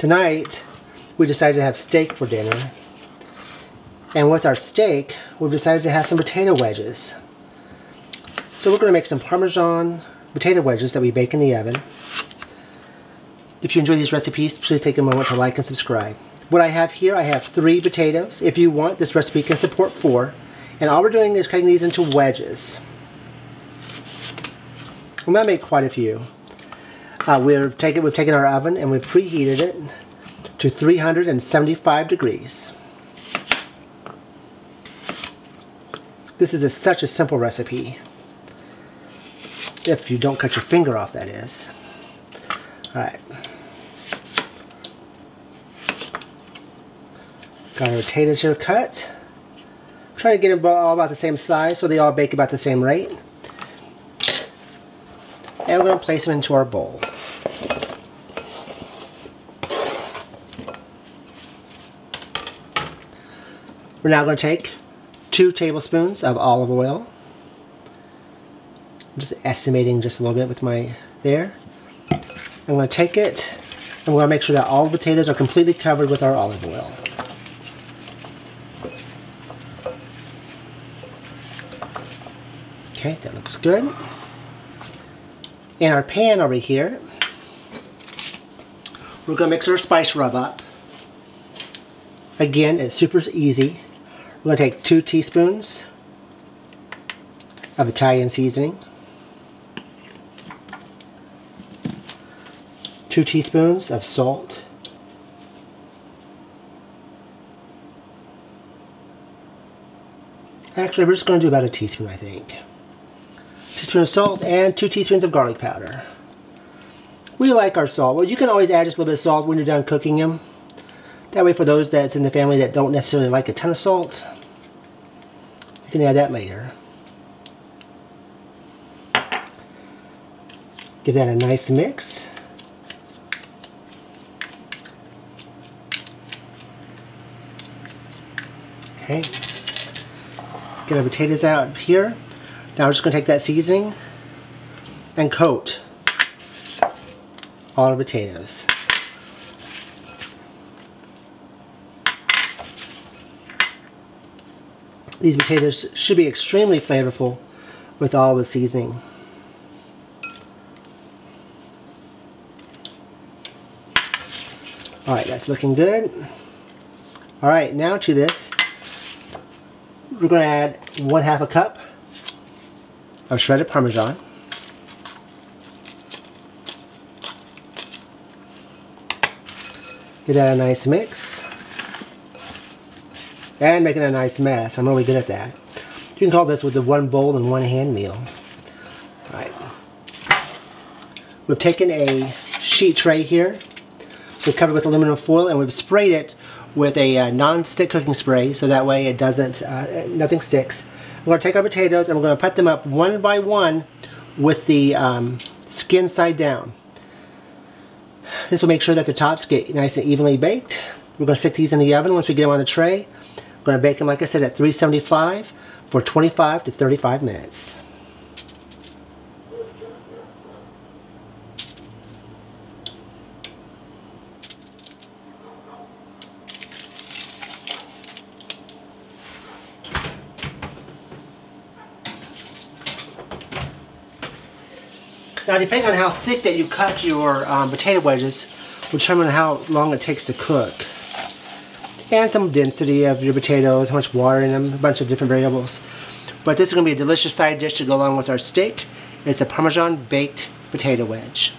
Tonight, we decided to have steak for dinner. And with our steak, we've decided to have some potato wedges. So we're going to make some Parmesan potato wedges that we bake in the oven. If you enjoy these recipes, please take a moment to like and subscribe. What I have here, I have 3 potatoes. If you want, this recipe can support 4. And all we're doing is cutting these into wedges. I'm going to make quite a few. We've taken our oven and we've preheated it to 375 degrees. This is such a simple recipe. If you don't cut your finger off, that is. Alright. Got our potatoes here cut. Try to get them all about the same size so they all bake about the same rate. And we're going to place them into our bowl. We're now going to take 2 tablespoons of olive oil. I'm just estimating just a little bit with my there. I'm going to take it and we're going to make sure that all the potatoes are completely covered with our olive oil. Okay, that looks good. In our pan over here, we're going to mix our spice rub up. Again, it's super easy. We're going to take 2 teaspoons of Italian seasoning, 2 teaspoons of salt, actually we're just going to do about a teaspoon, I think. Teaspoon of salt and 2 teaspoons of garlic powder. We like our salt. Well, you can always add just a little bit of salt when you're done cooking them. That way, for those that's in the family that don't necessarily like a ton of salt, you can add that later. Give that a nice mix. Okay. Get our potatoes out here. Now we're just going to take that seasoning and coat all our potatoes. These potatoes should be extremely flavorful with all the seasoning. Alright, that's looking good. Alright, now to this, we're going to add 1/2 cup of shredded Parmesan. Give that a nice mix. And making a nice mess. I'm really good at that. You can call this with the 1 bowl and 1 hand meal. Alright. We've taken a sheet tray here. We've covered with aluminum foil and we've sprayed it with a non-stick cooking spray so that way it doesn't, nothing sticks. We're going to take our potatoes and we're going to put them up one by one with the skin side down. This will make sure that the tops get nice and evenly baked. We're going to stick these in the oven once we get them on the tray. We're going to bake them, like I said, at 375 for 25 to 35 minutes. Now, depending on how thick that you cut your potato wedges will determine how long it takes to cook. And some density of your potatoes, how much water in them, a bunch of different variables. But this is going to be a delicious side dish to go along with our steak. It's a Parmesan baked potato wedge.